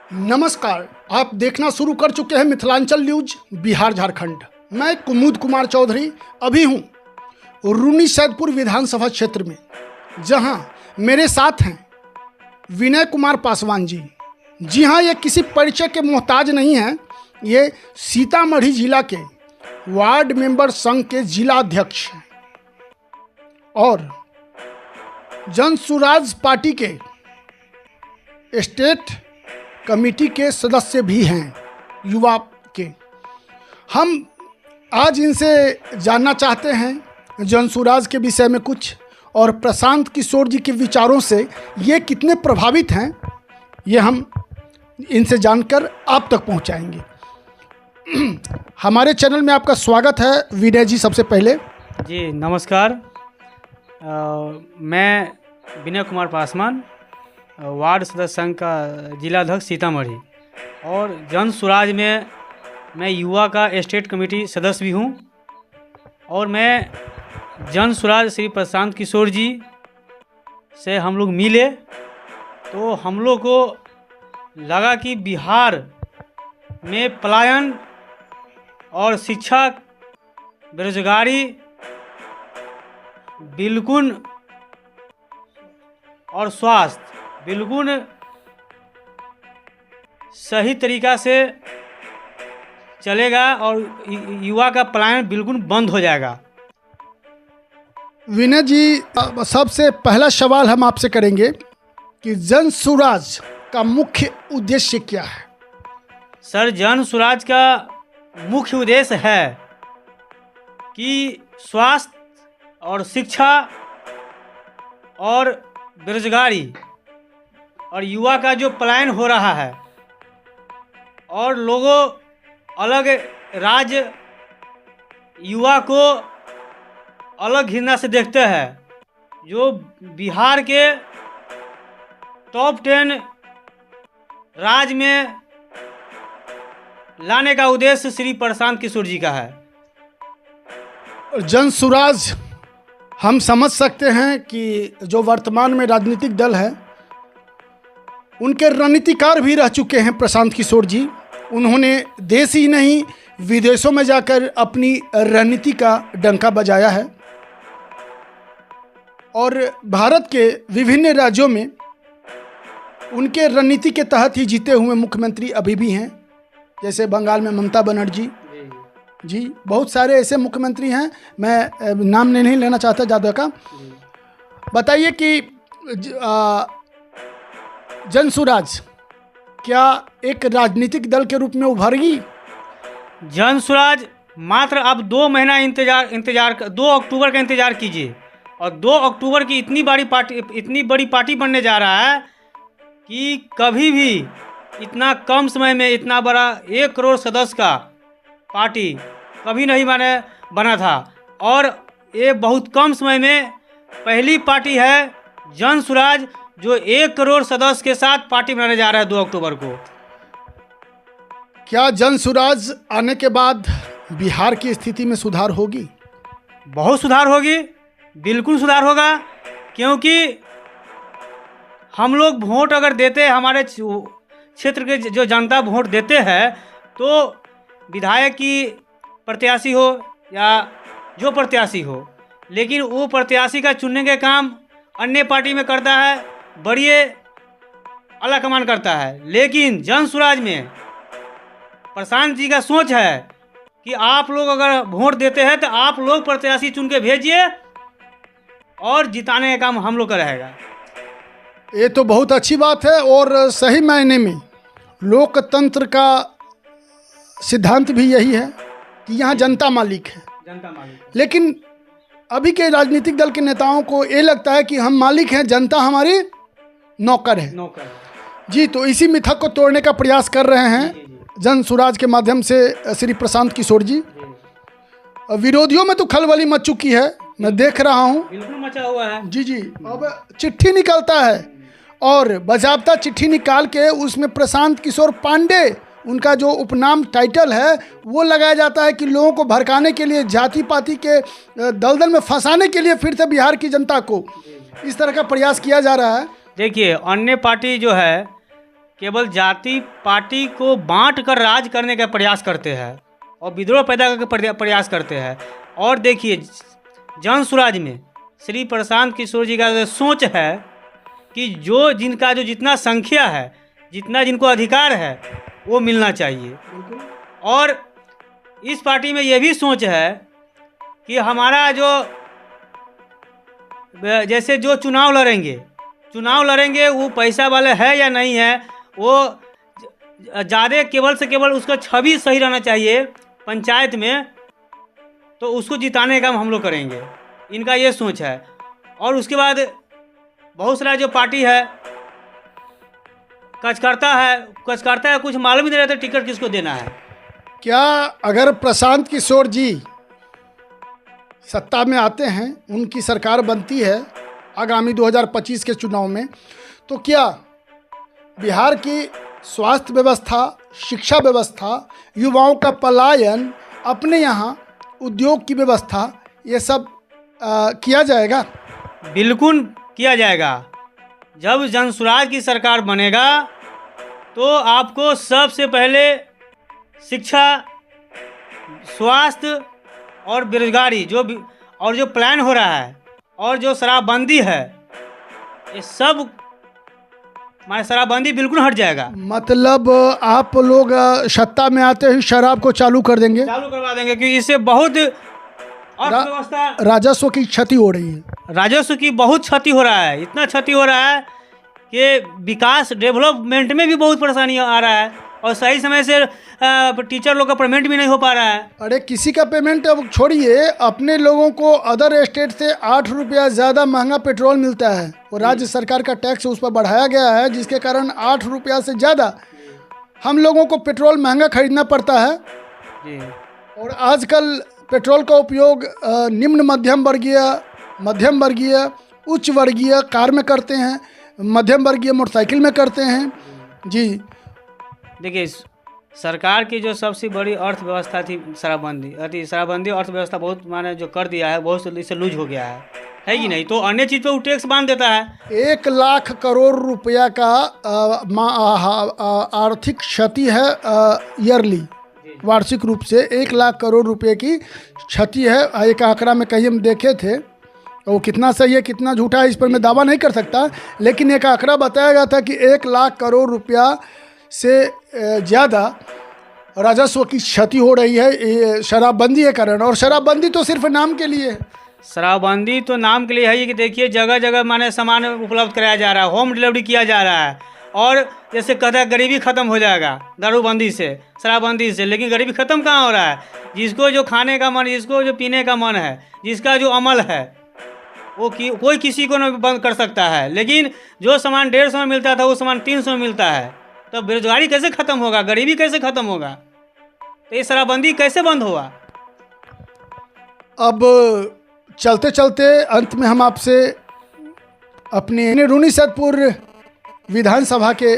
नमस्कार, आप देखना शुरू कर चुके हैं मिथिलांचल न्यूज बिहार झारखंड। मैं कुमुद कुमार चौधरी अभी हूँ रूनी सैदपुर विधानसभा क्षेत्र में, जहां मेरे साथ हैं विनय कुमार पासवान जी। जी हाँ, ये किसी परिचय के मोहताज नहीं हैं। ये सीतामढ़ी जिला के वार्ड मेंबर संघ के जिला अध्यक्ष हैं और जन सुराज पार्टी के स्टेट कमेटी के सदस्य भी हैं, युवा के। हम आज इनसे जानना चाहते हैं जनसुराज के विषय में कुछ, और प्रशांत किशोर जी के विचारों से ये कितने प्रभावित हैं, ये हम इनसे जानकर आप तक पहुंचाएंगे। हमारे चैनल में आपका स्वागत है विनय जी। सबसे पहले जी नमस्कार। मैं विनय कुमार पासवान, वार्ड सदस्य संघ का जिला अध्यक्ष सीतामढ़ी, और जन सुराज में मैं युवा का स्टेट कमेटी सदस्य भी हूँ। और मैं जन सुराज श्री प्रशांत किशोर जी से हम लोग मिले तो हम लोग को लगा कि बिहार में पलायन और शिक्षा, बेरोजगारी बिल्कुल और स्वास्थ्य बिल्कुल सही तरीक़ा से चलेगा और युवा का पलायन बिल्कुल बंद हो जाएगा। विनय जी, सबसे पहला सवाल हम आपसे करेंगे कि जन सुराज का मुख्य उद्देश्य क्या है? सर, जन सुराज का मुख्य उद्देश्य है कि स्वास्थ्य और शिक्षा और बेरोजगारी और युवा का जो पलायन हो रहा है, और लोगों अलग राज्य युवा को अलग घृणा से देखते हैं, जो बिहार के टॉप 10 राज्य में लाने का उद्देश्य श्री प्रशांत किशोर जी का है। जन सुराज हम समझ सकते हैं कि जो वर्तमान में राजनीतिक दल है, उनके रणनीतिकार भी रह चुके हैं प्रशांत किशोर जी। उन्होंने देश ही नहीं विदेशों में जाकर अपनी रणनीति का डंका बजाया है, और भारत के विभिन्न राज्यों में उनके रणनीति के तहत ही जीते हुए मुख्यमंत्री अभी भी हैं। जैसे बंगाल में ममता बनर्जी जी, बहुत सारे ऐसे मुख्यमंत्री हैं, मैं नाम नहीं लेना चाहता ज़्यादा का। बताइए कि जन सुराज क्या एक राजनीतिक दल के रूप में उभरेगी? जन सुराज मात्र अब 2 महीना इंतजार 2 अक्टूबर का इंतजार कीजिए, और 2 अक्टूबर की इतनी बड़ी पार्टी बनने जा रहा है कि कभी भी इतना कम समय में इतना बड़ा 1 करोड़ सदस्य का पार्टी कभी नहीं बना था। और ये बहुत कम समय में पहली पार्टी है जन सुराज जो 1 करोड़ सदस्य के साथ पार्टी बनाने जा रहा है 2 अक्टूबर को। क्या जन सुराज आने के बाद बिहार की स्थिति में सुधार होगी? बहुत सुधार होगी, बिल्कुल सुधार होगा, क्योंकि हम लोग वोट अगर देते हैं, हमारे क्षेत्र के जो जनता वोट देते हैं, तो विधायक की प्रत्याशी हो या जो प्रत्याशी हो, लेकिन वो प्रत्याशी का चुनने के काम अन्य पार्टी में करता है, बड़ी आला कमान करता है। लेकिन जन सुराज में प्रशांत जी का सोच है कि आप लोग अगर वोट देते हैं तो आप लोग प्रत्याशी चुन के भेजिए और जिताने का काम हम लोग का रहेगा। ये तो बहुत अच्छी बात है, और सही मायने में लोकतंत्र का सिद्धांत भी यही है कि यहाँ जनता मालिक है। लेकिन अभी के राजनीतिक दल के नेताओं को ये लगता है कि हम मालिक हैं, जनता हमारी नौकर है। जी, तो इसी मिथक को तोड़ने का प्रयास कर रहे हैं जन सुराज के माध्यम से श्री प्रशांत किशोर जी। विरोधियों में तो खलबली मच चुकी है, मैं देख रहा हूँ। बिल्कुल मचा हुआ है। जी, अब चिट्ठी निकलता है, और बाज़ाब्ता चिट्ठी निकाल के उसमें प्रशांत किशोर पांडे उनका जो उपनाम टाइटल है वो लगाया जाता है कि लोगों को भड़काने के लिए, जाति पाति के दलदल में फंसाने के लिए फिर से बिहार की जनता को इस तरह का प्रयास किया जा रहा है। देखिए, अन्य पार्टी जो है केवल जाति पार्टी को बांट कर राज करने का प्रयास करते हैं और विद्रोह पैदा करके प्रयास करते हैं। और देखिए, जन स्वराज में श्री प्रशांत किशोर जी का सोच है कि जिनका जितना संख्या है, जितना जिनको अधिकार है, वो मिलना चाहिए। और इस पार्टी में ये भी सोच है कि हमारा जैसे जो चुनाव लड़ेंगे वो पैसा वाले है या नहीं है, वो ज़्यादा केवल से केवल उसका छवि सही रहना चाहिए पंचायत में, तो उसको जिताने का हम लोग करेंगे। इनका ये सोच है। और उसके बाद बहुत सारा जो पार्टी है कच करता है, कुछ मालूम ही नहीं रहता टिकट किसको देना है। क्या अगर प्रशांत किशोर जी सत्ता में आते हैं, उनकी सरकार बनती है आगामी 2025 के चुनाव में, तो क्या बिहार की स्वास्थ्य व्यवस्था, शिक्षा व्यवस्था, युवाओं का पलायन, अपने यहाँ उद्योग की व्यवस्था, ये सब किया जाएगा? बिल्कुल किया जाएगा। जब जनसुराज की सरकार बनेगा तो आपको सबसे पहले शिक्षा, स्वास्थ्य और बेरोजगारी जो प्लान हो रहा है और जो शराबबंदी है, ये सब हमारे शराबबंदी बिल्कुल हट जाएगा। मतलब आप लोग सत्ता में आते ही शराब को चालू कर देंगे? चालू करवा देंगे, क्योंकि इससे बहुत अर्थव्यवस्था, राजस्व की क्षति हो रही है। राजस्व की बहुत क्षति हो रहा है। इतना क्षति हो रहा है कि विकास, डेवलपमेंट में भी बहुत परेशानी आ रहा है और सही समय से टीचर लोग का पेमेंट भी नहीं हो पा रहा है। अरे किसी का पेमेंट अब छोड़िए, अपने लोगों को अदर स्टेट से 8 रुपया ज़्यादा महंगा पेट्रोल मिलता है और राज्य सरकार का टैक्स उस पर बढ़ाया गया है, जिसके कारण 8 रुपया से ज़्यादा हम लोगों को पेट्रोल महंगा खरीदना पड़ता है। जी। और आजकल पेट्रोल का उपयोग निम्न मध्यम वर्गीय, उच्च वर्गीय कार में करते हैं, मध्यम वर्गीय मोटरसाइकिल में करते हैं। जी देखिए, सरकार की जो सबसे बड़ी अर्थव्यवस्था थी शराबबंदी अर्थव्यवस्था बहुत माने जो कर दिया है, बहुत इससे लूज हो गया है कि नहीं? तो अन्य चीज़ पे वो टैक्स बांध देता है। 1 लाख करोड़ रुपया का आर्थिक क्षति है ईयरली, वार्षिक रूप से 1 लाख करोड़ रुपए की क्षति है। एक आंकड़ा में कहीं हम देखे थे, वो कितना सही है कितना झूठा है इस पर मैं दावा नहीं कर सकता, लेकिन एक आंकड़ा बताया गया था कि 1 लाख करोड़ रुपया से ज़्यादा राजस्व की क्षति हो रही है शराबबंदी के कारण। और शराबबंदी तो सिर्फ नाम के लिए है। शराबबंदी तो नाम के लिए है कि देखिए, जगह जगह माने सामान उपलब्ध कराया जा रहा है, होम डिलीवरी किया जा रहा है। और जैसे कहता है गरीबी ख़त्म हो जाएगा दारूबंदी से, शराबबंदी से, लेकिन गरीबी ख़त्म कहाँ हो रहा है? जिसको जो खाने का मन, जिसको जो पीने का मन है, जिसका जो अमल है, वो कोई किसी को नहीं बंद कर सकता है। लेकिन जो सामान 150 में मिलता था वो सामान 300 में मिलता है। तो बेरोजगारी कैसे ख़त्म होगा? गरीबी कैसे ख़त्म होगा? तो ये शराबबंदी कैसे बंद हुआ? अब चलते चलते अंत में हम आपसे अपने रूनीसैदपुर विधानसभा के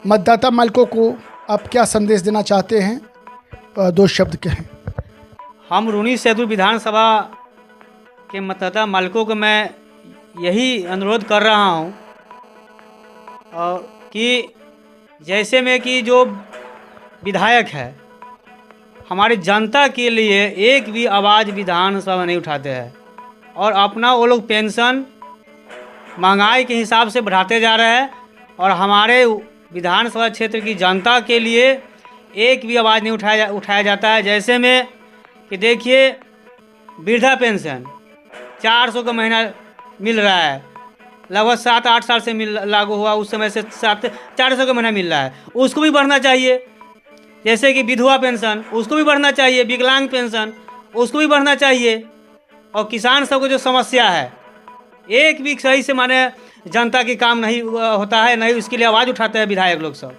मतदाता मालिकों को आप क्या संदेश देना चाहते हैं? 2 शब्द कहें। हम रूनीसैदपुर विधानसभा के मतदाता मालिकों को मैं यही अनुरोध कर रहा हूँ और कि जैसे में कि जो विधायक है हमारी जनता के लिए एक भी आवाज़ विधानसभा में नहीं उठाते हैं और अपना वो लोग पेंशन महंगाई के हिसाब से बढ़ाते जा रहे हैं और हमारे विधानसभा क्षेत्र की जनता के लिए एक भी आवाज़ नहीं उठाया जाता है। जैसे में कि देखिए, वृद्धा पेंशन 400 का महीना मिल रहा है, लगभग 7-8 साल से लागू हुआ, उस समय से 400 का महीना मिल रहा है, उसको भी बढ़ना चाहिए। जैसे कि विधवा पेंशन, उसको भी बढ़ना चाहिए। विकलांग पेंशन, उसको भी बढ़ना चाहिए। और किसान सबको जो समस्या है, एक भी सही से माने जनता की काम नहीं होता है, नहीं उसके लिए आवाज़ उठाते हैं विधायक लोग सब।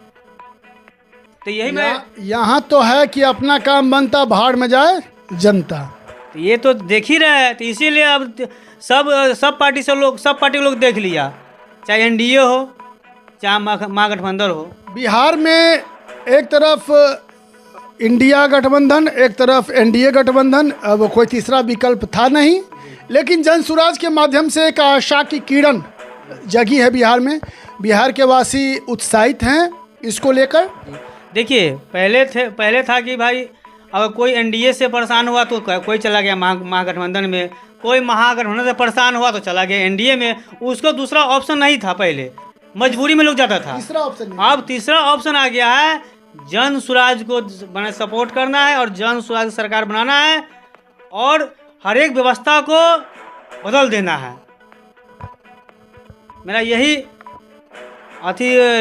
तो यही मैं यहाँ तो है कि अपना काम बनता, भाड़ में जाए जनता, तो ये तो देख ही रहे हैं। तो इसीलिए अब सब पार्टी के लोग देख लिया, चाहे एनडीए हो चाहे महागठबंधन हो। बिहार में एक तरफ इंडिया गठबंधन, एक तरफ एनडीए गठबंधन, अब कोई तीसरा विकल्प था नहीं। लेकिन जनसुराज के माध्यम से एक आशा की किरण जगी है बिहार में। बिहार के वासी उत्साहित हैं इसको लेकर? देखिए, पहले था कि भाई अगर कोई एनडीए से परेशान हुआ तो कोई चला गया महागठबंधन में, कोई महागठबंधन से परेशान हुआ तो चला गया एनडीए में। उसको दूसरा ऑप्शन नहीं था, पहले मजबूरी में लोग जाता था। तीसरा ऑप्शन अब तीसरा ऑप्शन आ गया है, जन स्वराज को सपोर्ट करना है और जन स्वराज सरकार बनाना है और हर एक व्यवस्था को बदल देना है। मेरा यही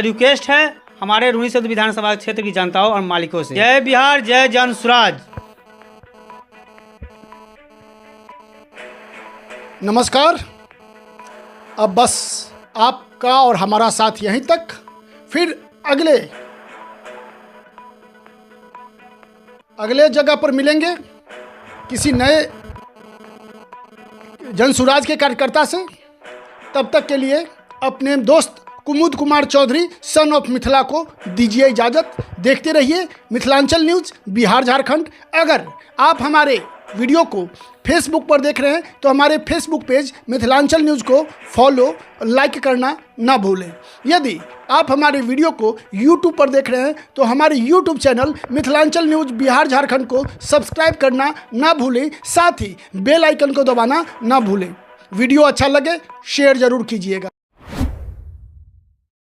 रिक्वेस्ट है हमारे रून्नीसैदपुर विधानसभा क्षेत्र की जनताओं और मालिकों से। जय बिहार, जय जन स्वराज। नमस्कार। अब बस आपका और हमारा साथ यहीं तक, फिर अगले जगह पर मिलेंगे किसी नए जन स्वराज के कार्यकर्ता से। तब तक के लिए अपने दोस्त कुमुद कुमार चौधरी सन ऑफ मिथिला को दीजिए इजाज़त। देखते रहिए मिथिलांचल न्यूज़ बिहार झारखंड। अगर आप हमारे वीडियो को फेसबुक पर देख रहे हैं तो हमारे फेसबुक पेज मिथिलांचल न्यूज़ को फॉलो लाइक करना ना भूलें। यदि आप हमारे वीडियो को यूट्यूब पर देख रहे हैं तो हमारे YouTube channel Mithilanchal news Bihar Jharkhand को सब्सक्राइब करना ना भूलें, साथ ही बेल आइकन को दबाना ना भूलें। वीडियो अच्छा लगे शेयर ज़रूर कीजिएगा।